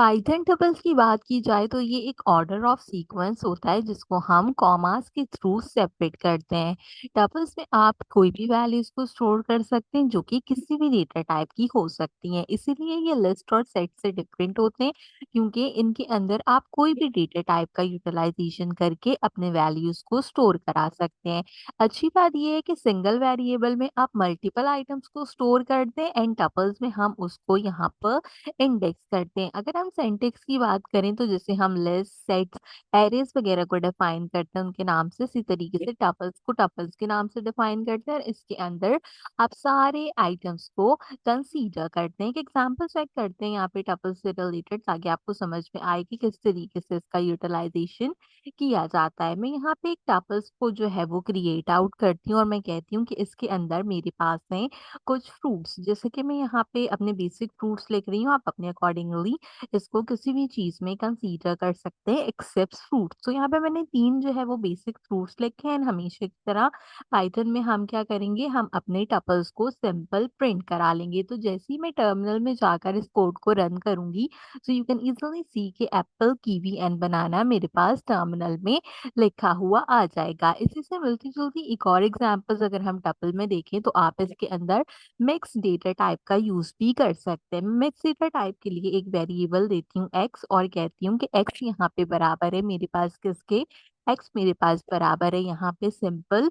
Python tuples की बात की जाए तो ये एक ऑर्डर ऑफ सीक्वेंस होता है जिसको हम कॉमास के थ्रू सेपरेट करते हैं। टपल्स में आप कोई भी वैल्यूज को स्टोर कर सकते हैं जो कि किसी भी डेटा टाइप की हो सकती हैं, इसीलिए ये लिस्ट और सेट से डिफरेंट होते हैं क्योंकि इनके अंदर आप कोई भी डेटा टाइप का यूटिलाइजेशन करके अपने वैल्यूज को स्टोर करा सकते हैं। अच्छी बात ये है कि सिंगल वेरिएबल में आप मल्टीपल आइटम्स को स्टोर करते हैं एंड टपल्स में हम उसको यहाँ पर इंडेक्स करते हैं। अगर हम सिंटेक्स की बात करें तो जैसे हम लिस्ट, सेट्स, एरेज वगैरह को डिफाइन करते हैं उनके नाम से, इसी तरीके से टपल्स को टपल्स के नाम से डिफाइन करते हैं और इसके अंदर आप सारे आइटम्स को कंसीडर करते हैं। एक एग्जांपल चेक करते हैं यहाँ पे टपल्स से रिलेटेड, ताकि आपको समझ में आए कि किस तरीके से इसका यूटिलाइजेशन किया जाता है। मैं यहाँ पे एक टपल्स को जो है वो क्रिएट आउट करती हूँ और मैं कहती हूँ कि इसके अंदर मेरे पास है कुछ फ्रूट्स। जैसे कि मैं यहाँ पे अपने बेसिक फ्रूट्स लिख रही हूँ, आप अपने अकॉर्डिंगली इसको किसी भी चीज में कंसीडर कर सकते हैं एक्सेप्ट फ्रूट्स। तो यहाँ पे मैंने तीन जो है वो बेसिक फ्रूट्स लिखे हैं। हमेशा की तरह पाइथन में हम क्या करेंगे, हम अपने टपल्स को सिंपल प्रिंट करा लेंगे। तो जैसे ही मैं टर्मिनल में जाकर इस कोड को रन करूंगी, सो यू कैन इजिली सी कि एप्पल, कीवी एंड बनाना मेरे पास टर्मिनल में लिखा हुआ आ जाएगा। इसी से मिलती जुलती एक और एग्जांपल्स अगर हम टपल में देखें तो आप इसके अंदर मिक्स डेटा टाइप का यूज भी कर सकते हैं। मिक्स डेटा टाइप के लिए एक वेरिएबल देती हूँ एक्स और कहती हूँ कि एक्स यहाँ पे बराबर है मेरे पास किसके, एक्स मेरे पास बराबर है यहाँ पे सिंपल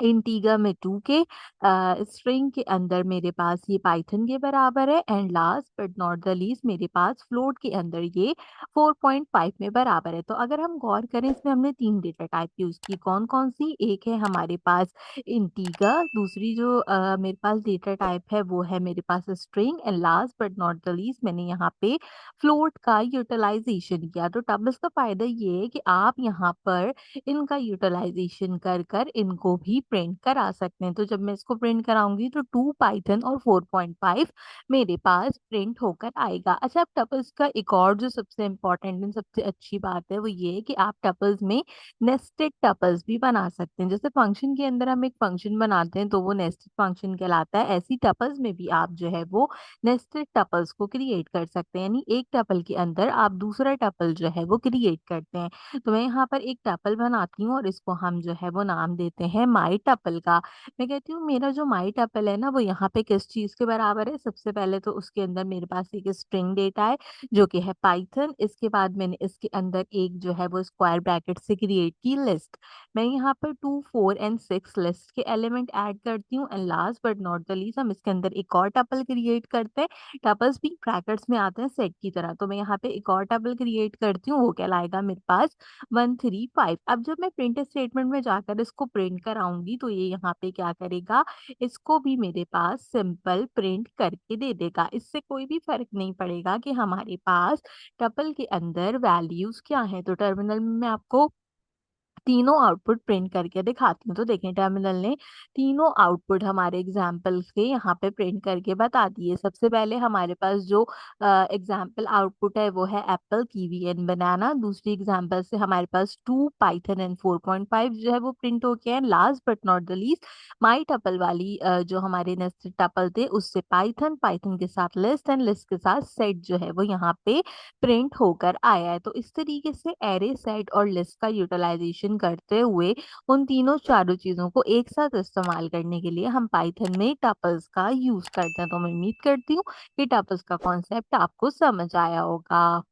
इंटीगर में 2 के, स्ट्रिंग के अंदर मेरे पास ये पाइथन के बराबर है and last but not the least मेरे पास फ्लोट के अंदर ये 4.5 में बराबर है। तो अगर हम गौर करें इसमें हमने तीन डेटा टाइप यूज की, कौन कौन सी, एक है हमारे पास इंटीगर, दूसरी जो मेरे पास डेटा टाइप है वो है मेरे पास string and last but not the least मैंने यहाँ पे फ्लोट का यूटिलाइजेशन किया। तो टबल्स का फायदा ये है कि आप यहाँ पर इनका यूटिलाइजेशन कर कर इनको भी प्रिंट करा सकते हैं। तो जब मैं इसको प्रिंट कराऊंगी तो 2 पाइथन और 4.5 मेरे पास प्रिंट होकर आएगा। अच्छा, अब टपल्स का एक और जो सबसे इम्पोर्टेंट एंड सबसे अच्छी बात है वो ये है कि आप टपल्स में नेस्टेड टपल्स भी बना सकते हैं। जैसे फंक्शन के अंदर हम एक फंक्शन बनाते हैं तो वो नेस्टेड फंक्शन कहलाता है, ऐसी टपल्स में भी आप जो है वो नेस्टेड टपल्स को क्रिएट कर सकते हैं, यानी एक टपल के अंदर आप दूसरा टपल जो है वो क्रिएट करते हैं। तो मैं यहाँ पर एक टपल बनाती हूँ और इसको हम जो है वो नाम देते हैं माई टपल का। मैं कहती हूँ मेरा जो माई टपल है ना वो यहाँ पे किस चीज के बराबर है, सबसे पहले तो उसके अंदर मेरे पास एक स्ट्रिंग डेटा है जो कि है पाइथन। इसके बाद मैंने इसके अंदर एक जो है वो स्क्वायर ब्रैकेट से क्रिएट की लिस्ट। मैं यहाँ पर 2, 4 एंड 6 लिस्ट के एलिमेंट ऐड करती हूँ and last but not the least हम इसके अंदर एक और टपल क्रिएट करते हैं। टपल्स भी ब्रैकेट्स में आते हैं सेट की तरह, तो मैं यहाँ पे एक और टपल क्रिएट करती हूँ, वो कहलाएगा मेरे पास 135। अब जब मैं प्रिंट स्टेटमेंट में जाकर इसको प्रिंट कराऊंगी तो ये यहाँ पे क्या करेगा, इसको भी मेरे पास सिंपल प्रिंट करके दे देगा। इससे कोई भी फर्क नहीं पड़ेगा कि हमारे पास टपल के अंदर वैल्यूज क्या है। तो टर्मिनल में मैं आपको तीनों आउटपुट प्रिंट करके दिखाती हूँ। तो देखें टर्मिनल ने तीनों आउटपुट हमारे एग्जाम्पल्स के यहाँ पे प्रिंट करके बता दिए। सबसे पहले हमारे पास जो एग्जाम्पल आउटपुट है वो है एप्पल, कीवी एंड बनाना। दूसरी एग्जाम्पल से हमारे पास 2 पाइथन एंड 4.5 जो है वो प्रिंट हो गया है। Last but not the least my tuple वाली जो हमारे नेस्टेड टपल थे उससे पाइथन, पाइथन के साथ लिस्ट एंड लिस्ट के साथ सेट जो है वो यहाँ पे प्रिंट होकर आया है। तो इस तरीके से एरे, सेट और लिस्ट का यूटिलाइजेशन करते हुए उन तीनों चारों चीजों को एक साथ इस्तेमाल करने के लिए हम पाइथन में टपल्स का यूज करते हैं। तो मैं उम्मीद करती हूँ कि टपल्स का कॉन्सेप्ट आपको समझ आया होगा।